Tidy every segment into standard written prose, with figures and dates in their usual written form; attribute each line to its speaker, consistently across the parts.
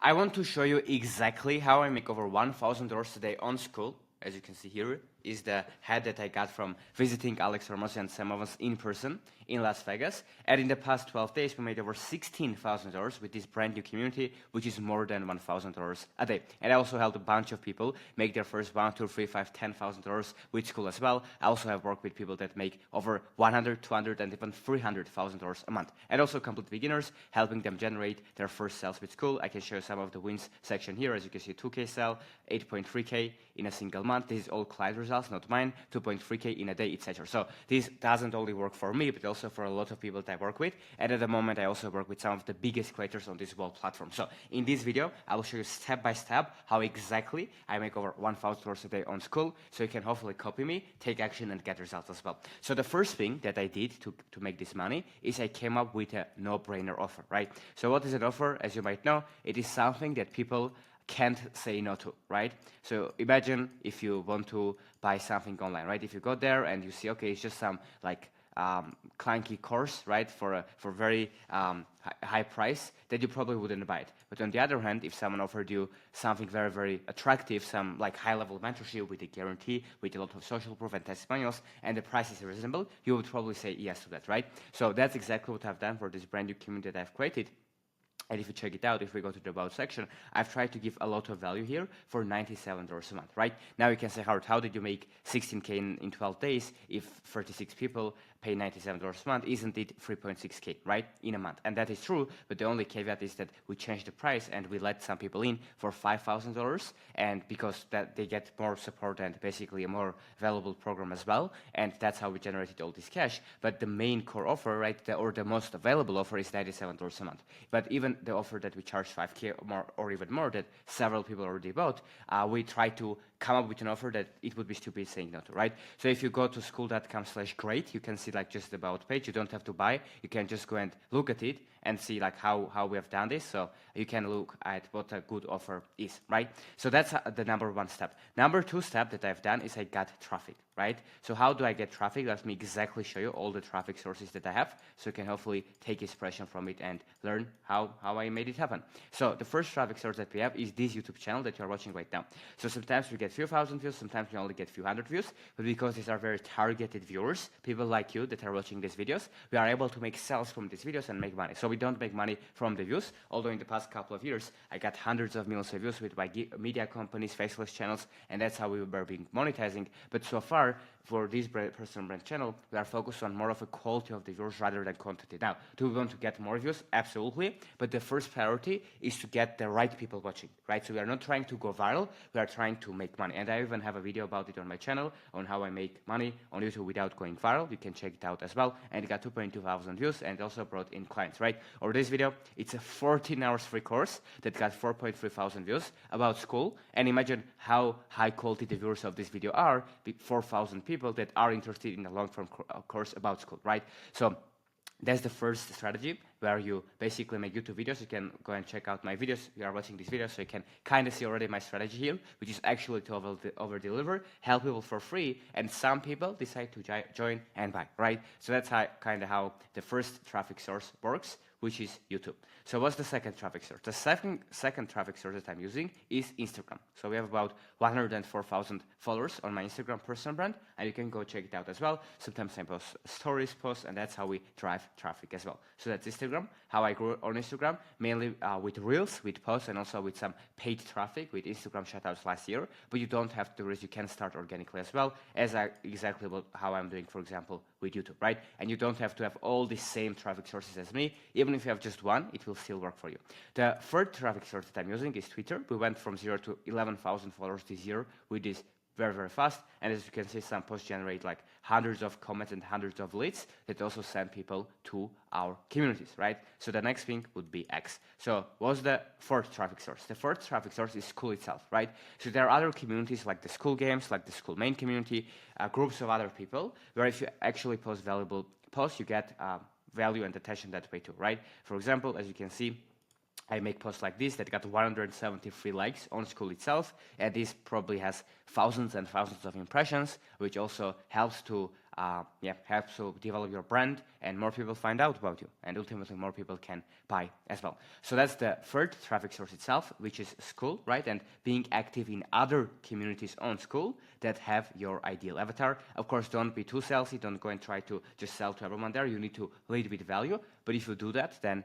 Speaker 1: I want to show you exactly how I make over $1,000 a day on school. As you can see here is the hat that I got from visiting Alex Hormozi and some of us in person in Las Vegas. And in the past 12 days, we made over $16,000 with this brand new community, which is more than $1,000 a day. And I also helped a bunch of people make their first $1, $2, $3, $5, $10,000 with school as well. I also have worked with people that make over $100, $200, and even $300,000 a month. And also complete beginners, helping them generate their first sales with school. I can show you some of the wins section here. As you can see, 2K sale, 8.3K in a single month. This is all client results, not mine, 2.3K in a day, etc. So this doesn't only work for me, but also for a lot of people that I work with. And at the moment, I also work with some of the biggest creators on this world platform. So in this video, I will show you step by step how exactly I make over $1,000 a day on school, so you can hopefully copy me, take action, and get results as well. So the first thing that I did to make this money is I came up with a no-brainer offer, right? So what is an offer? As you might know, it is something that people can't say no to, right? So imagine if you want to buy something online, right? If you go there and you see, okay, it's just some like clunky course, right, for very high price, that you probably wouldn't buy it. But on the other hand, if someone offered you something very, very attractive, some like high-level mentorship with a guarantee, with a lot of social proof and testimonials, and the price is reasonable, you would probably say yes to that, right? So that's exactly what I've done for this brand new community that I've created. And if you check it out, if we go to the About section, I've tried to give a lot of value here for $97 a month, right? Now you can say, Howard, how did you make 16K in 12 days if 36 people pay $97 a month? Isn't it 3.6K, right, in a month? And that is true, but the only caveat is that we changed the price and we let some people in for $5,000, and because that they get more support and basically a more valuable program as well, and that's how we generated all this cash. But the main core offer, right, or the most available offer is $97 a month. But even the offer that we charge 5K or even more that several people already bought, we try to come up with an offer that it would be stupid saying no to, right? So if you go to school.com/great, you can see like just the About page. You don't have to buy. You can just go and look at it and see like how we have done this. So you can look at what a good offer is, right? So that's the number one step. Number two step that I've done is I got traffic, right? So how do I get traffic? Let me exactly show you all the traffic sources that I have, so you can hopefully take inspiration from it and learn how I made it happen. So the first traffic source that we have is this YouTube channel that you're watching right now. So sometimes we get few thousand views, sometimes we only get few hundred views, but because these are very targeted viewers, people like you that are watching these videos, we are able to make sales from these videos and make money. So we don't make money from the views, although in the past couple of years, I got hundreds of millions of views with my media companies, faceless channels, and that's how we were being monetizing. But so far, for this personal brand channel, we are focused on more of a quality of the viewers rather than quantity. Now, do we want to get more views? Absolutely. But the first priority is to get the right people watching, right? So we are not trying to go viral. We are trying to make money. And I even have a video about it on my channel on how I make money on YouTube without going viral. You can check it out as well. And it got 2.2 thousand views and also brought in clients, right? Or this video, it's a 14 hours free course that got 4.3 thousand views about school. And imagine how high quality the viewers of this video are, 4,000 people that are interested in a long-term course about school, right? So that's the first strategy, where you basically make YouTube videos. You can go and check out my videos. You are watching this video, so you can kind of see already my strategy here, which is actually to over-deliver, help people for free, and some people decide to join and buy, right? So that's kind of how the first traffic source works, which is YouTube. So what's the second traffic source? The second traffic source that I'm using is Instagram. So we have about 104,000 followers on my Instagram personal brand, and you can go check it out as well. Sometimes I post stories, and that's how we drive traffic as well. So that's Instagram, how I grew on Instagram, mainly with Reels, with posts, and also with some paid traffic with Instagram shoutouts last year. But you don't have to do this. You can start organically as well, as exactly how I'm doing, for example, with YouTube, right? And you don't have to have all the same traffic sources as me. Even if you have just one, it will still work for you. The third traffic source that I'm using is Twitter. We went from 0 to 11,000 followers this year with this very, very fast. And as you can see, some posts generate like hundreds of comments and hundreds of leads that also send people to our communities, right? So the next thing would be X. So what's the fourth traffic source? The fourth traffic source is school itself, right? So there are other communities like the school games, like the school main community, groups of other people, where if you actually post valuable posts, you get value and attention that way too, right? For example, as you can see, I make posts like this that got 173 likes on school itself, and this probably has thousands and thousands of impressions, which also helps to helps to develop your brand, and more people find out about you, and ultimately more people can buy as well. So that's the third traffic source itself, which is school, right? And being active in other communities on school that have your ideal avatar. Of course, don't be too salesy. Don't go and try to just sell to everyone there. You need to lead with value. But if you do that, then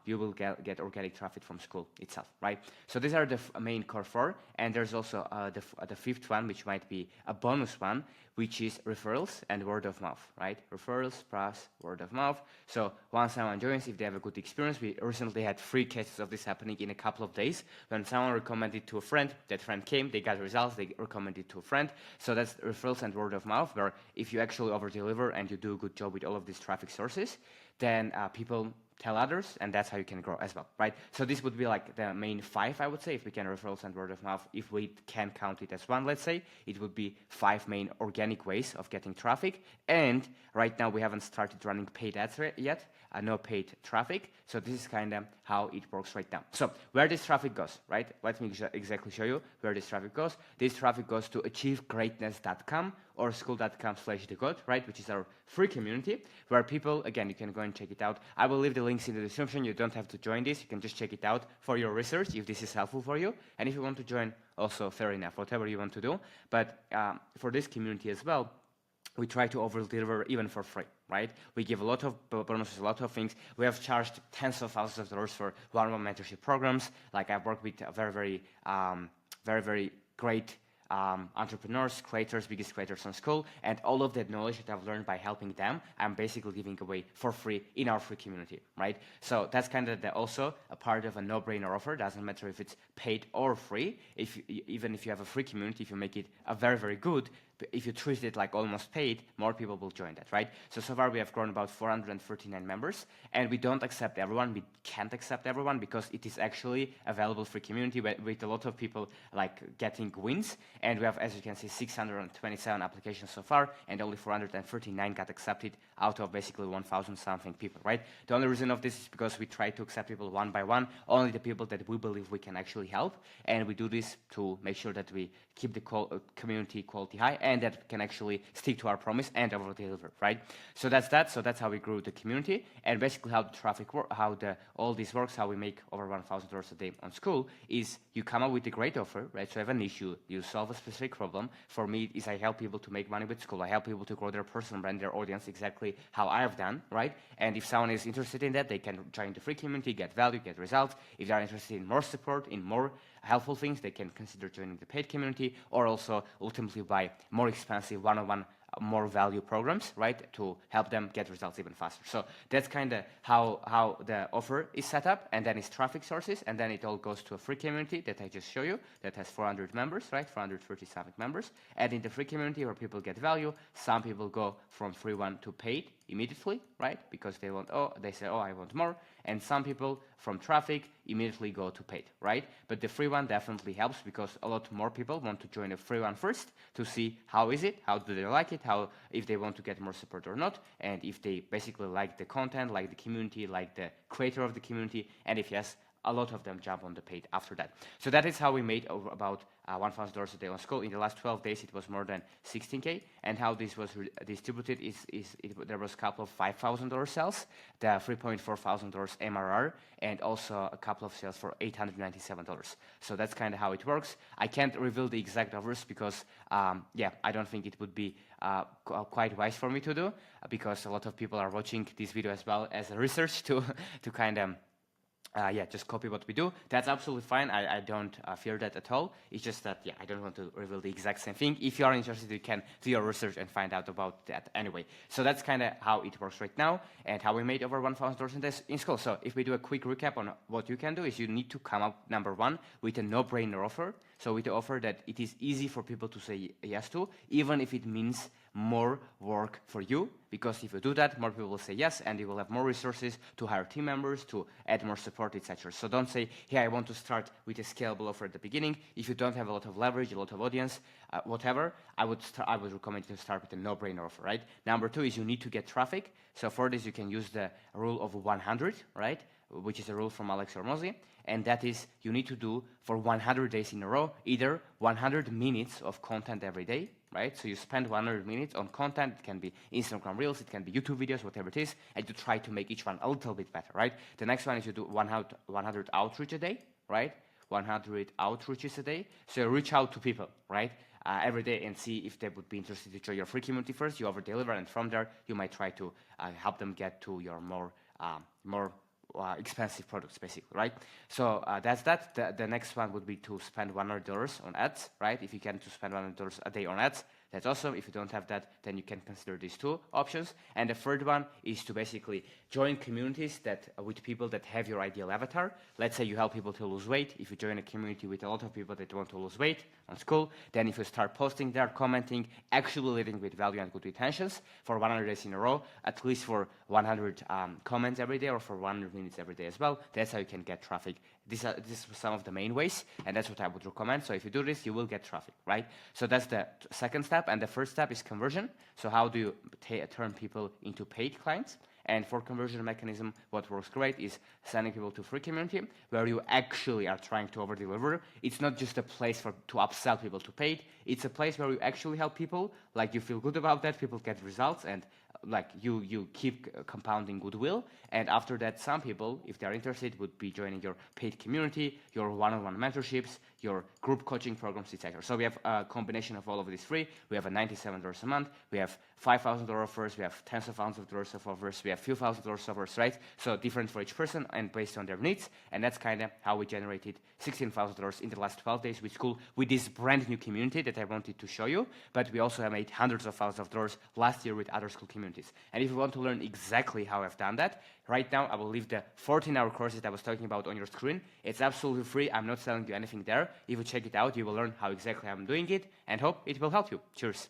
Speaker 1: you will get organic traffic from school itself, right? So these are the main core four, and there's also the fifth one, which might be a bonus one, which is referrals and word of mouth, right? Referrals plus word of mouth. So once someone joins, if they have a good experience, we recently had 3 cases of this happening in a couple of days. When someone recommended to a friend, that friend came, they got results, they recommended to a friend. So that's referrals and word of mouth, where if you actually over-deliver and you do a good job with all of these traffic sources, then people tell others, and that's how you can grow as well, right? So this would be like the main 5, I would say, if we can referrals and word of mouth. If we can count it as 1, let's say, it would be 5 main organic ways of getting traffic. And right now we haven't started running paid ads yet, no paid traffic. So this is kind of how it works right now. So where this traffic goes, right? Let me exactly show you where this traffic goes. This traffic goes to achievegreatness.com or school.com/thegod, right? Which is our free community where people, again, you can go and check it out. I will leave the links in the description. You don't have to join this. You can just check it out for your research if this is helpful for you. And if you want to join, also fair enough, whatever you want to do. But for this community as well, we try to over-deliver even for free, right? We give a lot of bonuses, a lot of things. We have charged tens of thousands of dollars for one-on-one mentorship programs. Like I've worked with very great entrepreneurs, creators, biggest creators in school, and all of that knowledge that I've learned by helping them, I'm basically giving away for free in our free community, right? So that's kind of also a part of a no-brainer offer. Doesn't matter if it's paid or free. Even if you have a free community, if you make it a very good, if you treat it like almost paid, more people will join that, right? So far we have grown about 439 members, and we don't accept everyone. We can't accept everyone because it is actually available free community with a lot of people like getting wins. And we have, as you can see, 627 applications so far, and only 439 got accepted out of basically 1,000 something people, right? The only reason of this is because we try to accept people one by one, only the people that we believe we can actually help, and we do this to make sure that we keep the community quality high and that can actually stick to our promise and over deliver, right? So that's that. So that's how we grew the community, and basically how the traffic works, how all this works, how we make over $1,000 a day on school is you come up with a great offer, right? So you have an issue, you solve a specific problem. For me, is I help people to make money with school. I help people to grow their personal brand, their audience, exactly how I have done, right? And if someone is interested in that, they can join the free community, get value, get results. If they are interested in more support, in more helpful things, they can consider joining the paid community, or also ultimately buy more expensive one-on-one more value programs, right, to help them get results even faster. So that's kind of how the offer is set up, and then it's traffic sources, and then it all goes to a free community that I just show you that has 400 members, right, 430 members. And in the free community where people get value, some people go from free one to paid immediately, right, because they say, I want more. And some people from traffic immediately go to paid, right? But the free one definitely helps because a lot more people want to join the free one first to see how is it, how do they like it, how if they want to get more support or not, and if they basically like the content, like the community, like the creator of the community, and if yes, a lot of them jump on the paid after that. So that is how we made over about $1,000 a day on school. In the last 12 days, it was more than 16K. And how this was distributed there was a couple of $5,000 sales, the $3,400 MRR, and also a couple of sales for $897. So that's kind of how it works. I can't reveal the exact offers because, I don't think it would be quite wise for me to do because a lot of people are watching this video as well as a research to kind of just copy what we do. That's absolutely fine. I don't fear that at all. It's just that, I don't want to reveal the exact same thing. If you are interested, you can do your research and find out about that anyway. So that's kind of how it works right now and how we made over $1,000 in school. So if we do a quick recap on what you can do is you need to come up, number one, with a no-brainer offer. So with the offer that it is easy for people to say yes to, even if it means more work for you, because if you do that, more people will say yes, and you will have more resources to hire team members, to add more support, etc. So don't say, hey, I want to start with a scalable offer at the beginning. If you don't have a lot of leverage, a lot of audience, whatever, I would recommend you to start with a no-brainer offer, right? Number two is you need to get traffic. So for this, you can use the rule of 100, right? Which is a rule from Alex Hormozi, and that is you need to do for 100 days in a row either 100 minutes of content every day, right? So you spend 100 minutes on content. It can be Instagram Reels, it can be YouTube videos, whatever it is, and you try to make each one a little bit better, right? The next one is you do 100 outreach a day, right? 100 outreaches a day. So you reach out to people, right? Every day and see if they would be interested to join your free community first. You over deliver, and from there you might try to help them get to your more expensive products, basically, right? So that's that. The next one would be to spend $100 on ads, right? If you can to spend $100 a day on ads, that's awesome. If you don't have that, then you can consider these two options. And the third one is to basically join communities that with people that have your ideal avatar. Let's say you help people to lose weight. If you join a community with a lot of people that want to lose weight on school, then if you start posting there, commenting, actually leading with value and good intentions for 100 days in a row, at least for 100 comments every day or for 100 minutes every day as well, that's how you can get traffic. These are some of the main ways, and that's what I would recommend. So if you do this, you will get traffic, right? So that's the second step, and the first step is conversion. So how do you turn people into paid clients? And for conversion mechanism, what works great is sending people to free community where you actually are trying to over deliver. It's not just a place to upsell people to paid. It's a place where you actually help people. Like you feel good about that, people get results, and like you keep compounding goodwill. And after that, some people, if they're interested, would be joining your paid community, your one-on-one mentorships, your group coaching programs, etc. So we have a combination of all of these free. We have a $97 a month. We have $5,000 offers. We have tens of thousands of dollars of offers. We have few $1,000 offers, right? So different for each person and based on their needs. And that's kind of how we generated $16,000 in the last 12 days with school with this brand new community that I wanted to show you. But we also have made hundreds of thousands of dollars last year with other school communities. And if you want to learn exactly how I've done that, right now I will leave the 14-hour courses that I was talking about on your screen. It's absolutely free. I'm not selling you anything there. If you check it out, you will learn how exactly I'm doing it and hope it will help you. Cheers.